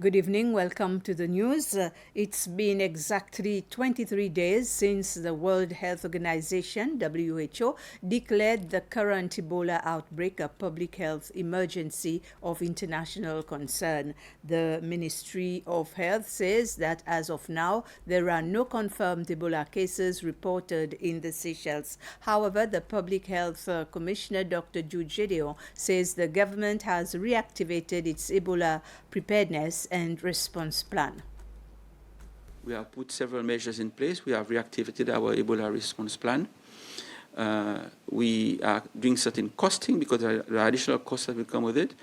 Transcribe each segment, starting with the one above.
Good evening. Welcome to the news. It's been exactly 23 days since the World Health Organization, WHO, declared the current Ebola outbreak a public health emergency of international concern. The Ministry of Health says that as of now, there are no confirmed Ebola cases reported in the Seychelles. However, the Public Health Commissioner, Dr. Jude Gedeon, says the government has reactivated its Ebola preparedness and response plan. We have put several measures in place. We have reactivated our Ebola response plan. We are doing certain costing because there are additional costs that will come with it.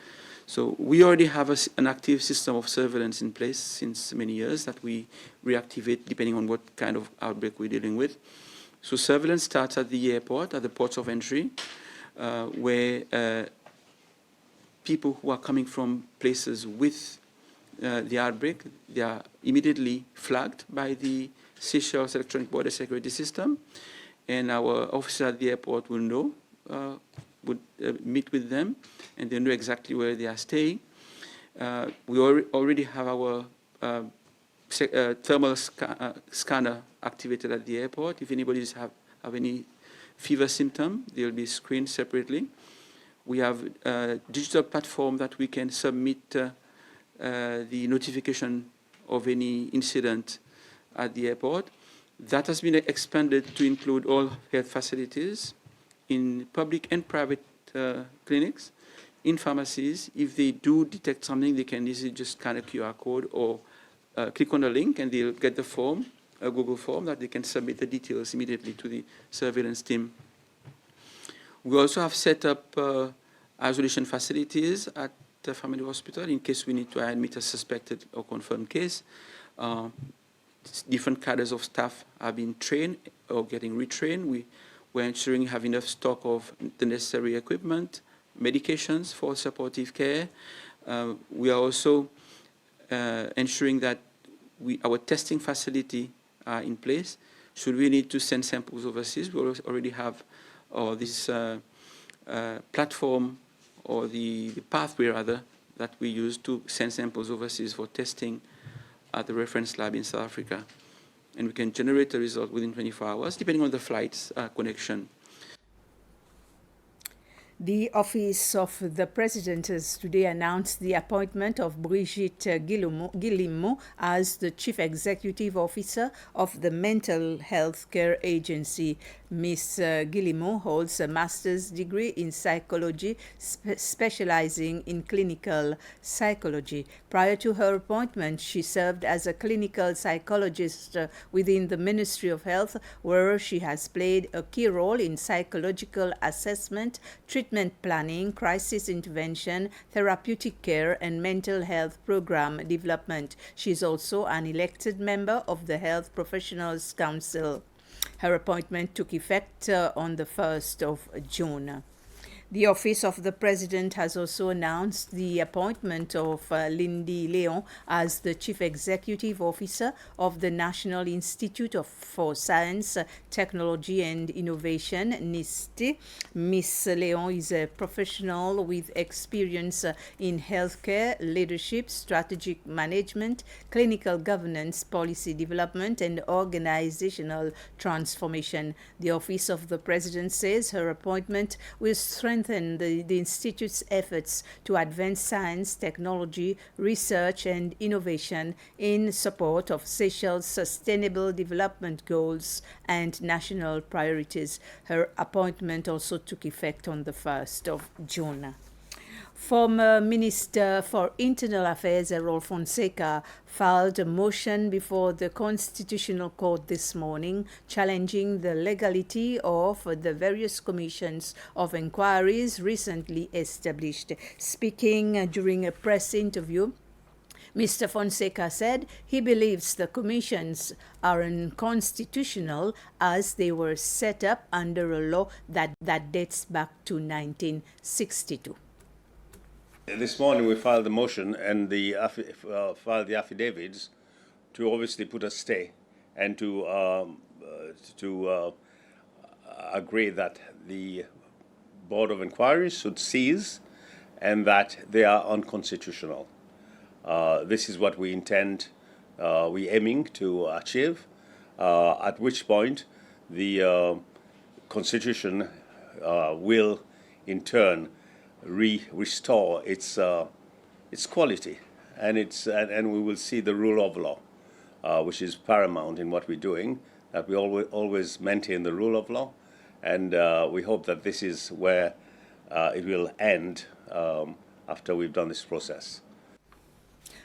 So we already have an active system of surveillance in place since many years that we reactivate depending on what kind of outbreak we're dealing with. So surveillance starts at the airport, at the ports of entry, where people who are coming from places with the outbreak, they are immediately flagged by the Seychelles Electronic Border Security System, and our officer at the airport will know, would meet with them, and they know exactly where they are staying. We already have our thermal scanner activated at the airport. If anybody have any fever symptom, they will be screened separately. We have a digital platform that we can submit the notification of any incident at the airport. That has been expanded to include all health facilities in public and private clinics, in pharmacies. If they do detect something, they can easily just scan a QR code or click on a link and they'll get the form, a Google form that they can submit the details immediately to the surveillance team. We also have set up isolation facilities at the family hospital in case we need to admit a suspected or confirmed case. Different cadres of staff have been trained or getting retrained. We're ensuring we have enough stock of the necessary equipment, medications for supportive care. We are also ensuring that our testing facility are in place. Should we need to send samples overseas, we already have this platform or the pathway rather that we use to send samples overseas for testing at the reference lab in South Africa. And we can generate a result within 24 hours, depending on the flight's connection. The Office of the President has today announced the appointment of Brigitte Guillemot as the Chief Executive Officer of the Mental Health Care Agency. Ms. Guillemot holds a master's degree in psychology, specializing in clinical psychology. Prior to her appointment, she served as a clinical psychologist within the Ministry of Health, where she has played a key role in psychological assessment, treatment planning, crisis intervention, therapeutic care, and mental health program development. She is also an elected member of the Health Professionals Council. Her appointment took effect on the 1st of June. The Office of the President has also announced the appointment of Lindy Leon as the Chief Executive Officer of the National Institute for Science, Technology and Innovation, NIST. Ms. Leon is a professional with experience in healthcare, leadership, strategic management, clinical governance, policy development, and organizational transformation. The Office of the President says her appointment will strengthen the Institute's efforts to advance science, technology, research, and innovation in support of Seychelles' sustainable development goals and national priorities. Her appointment also took effect on the 1st of June. Former Minister for Internal Affairs Errol Fonseca filed a motion before the Constitutional Court this morning challenging the legality of the various commissions of inquiries recently established. Speaking during a press interview, Mr. Fonseca said he believes the commissions are unconstitutional as they were set up under a law that dates back to 1962. This morning we filed the motion and filed the affidavits to obviously put a stay and to agree that the Board of Inquiry should cease and that they are unconstitutional. This is what we intend, we're aiming to achieve, at which point the Constitution will in turn restore its quality, and we will see the rule of law, which is paramount in what we're doing, that we always maintain the rule of law, and we hope that this is where it will end after we've done this process.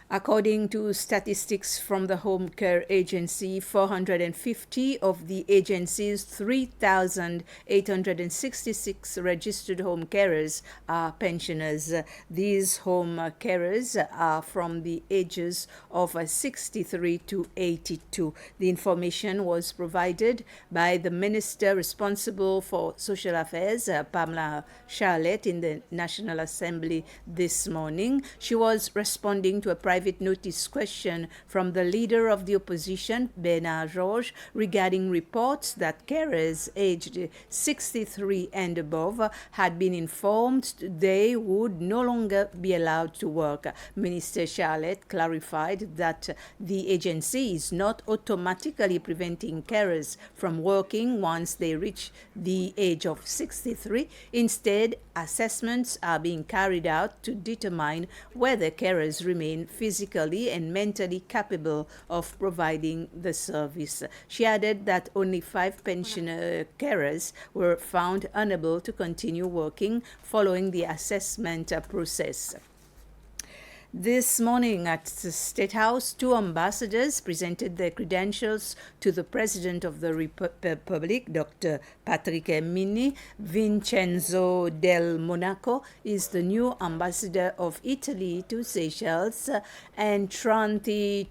According to statistics from the Home Care Agency, 450 of the agency's 3,866 registered home carers are pensioners. These home carers are from the ages of 63 to 82. The information was provided by the Minister responsible for Social Affairs, Pamela Charlotte, in the National Assembly this morning. She was responding to a private notice question from the leader of the opposition, Bernard Georges, regarding reports that carers aged 63 and above had been informed they would no longer be allowed to work. Minister Charlotte clarified that the agency is not automatically preventing carers from working once they reach the age of 63. Instead, assessments are being carried out to determine whether carers remain physically and mentally capable of providing the service. She added that only 5 pensioner carers were found unable to continue working following the assessment process. This morning at the State House, 2 ambassadors presented their credentials to the President of the Republic, Dr. Patrick Ermini. Vincenzo Del Monaco is the new ambassador of Italy to Seychelles, and Tran Thi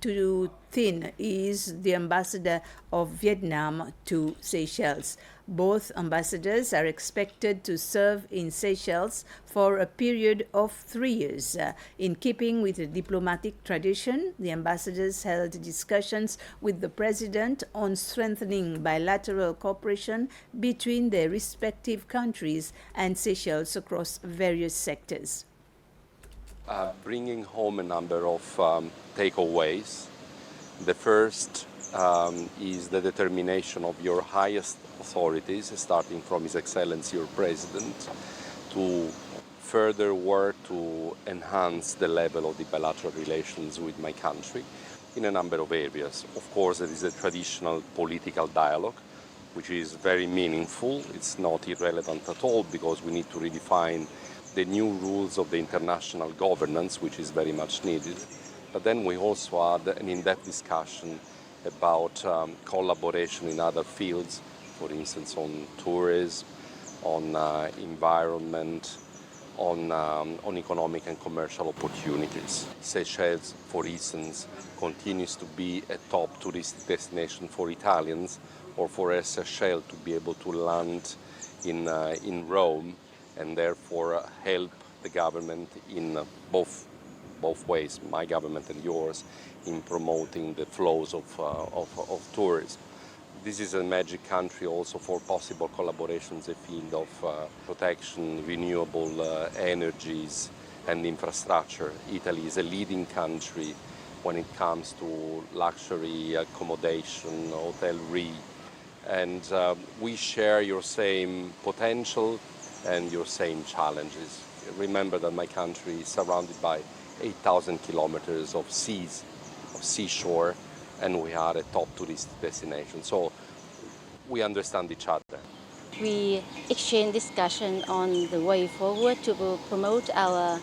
Thin is the ambassador of Vietnam to Seychelles. Both ambassadors are expected to serve in Seychelles for a period of 3 years. In keeping with the diplomatic tradition, the ambassadors held discussions with the president on strengthening bilateral cooperation between their respective countries and Seychelles across various sectors. Bringing home a number of takeaways. The first is the determination of your highest authorities, starting from His Excellency, your President, to further work to enhance the level of the bilateral relations with my country in a number of areas. Of course, there is a traditional political dialogue, which is very meaningful. It's not irrelevant at all, because we need to redefine the new rules of the international governance, which is very much needed. But then we also had an in-depth discussion about collaboration in other fields, for instance, on tourism, on environment, on economic and commercial opportunities. Seychelles, for instance, continues to be a top tourist destination for Italians, or for a Seychelles to be able to land in Rome, and therefore help the government in both ways, my government and yours, in promoting the flows of tourism. This is a magic country also for possible collaborations in the field of protection, renewable energies and infrastructure. Italy is a leading country when it comes to luxury accommodation, hotelry, and we share your same potential and your same challenges. Remember that my country is surrounded by 8,000 kilometers of seas, of seashore, and we are a top tourist destination. So we understand each other. We exchange discussion on the way forward to promote our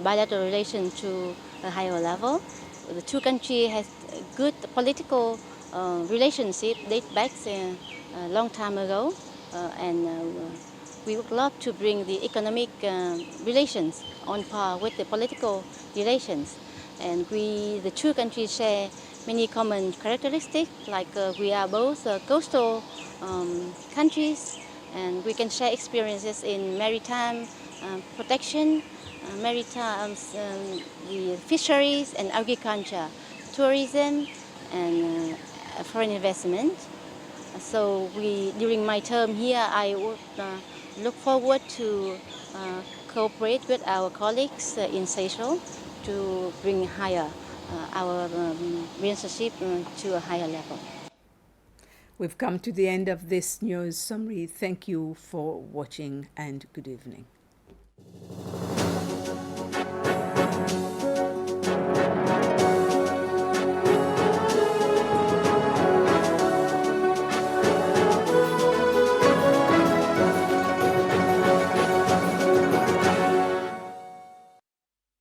bilateral relations to a higher level. The two countries have good political relationship date back a long time ago, and we would love to bring the economic relations on par with the political relations. And the two countries share many common characteristics, like we are both coastal countries, and we can share experiences in maritime protection, maritime the fisheries and agriculture, tourism and foreign investment. So during my term here, I would look forward to cooperate with our colleagues in Seychelles to bring higher our relationship to a higher level. We've come to the end of this news summary. Thank you for watching and good evening.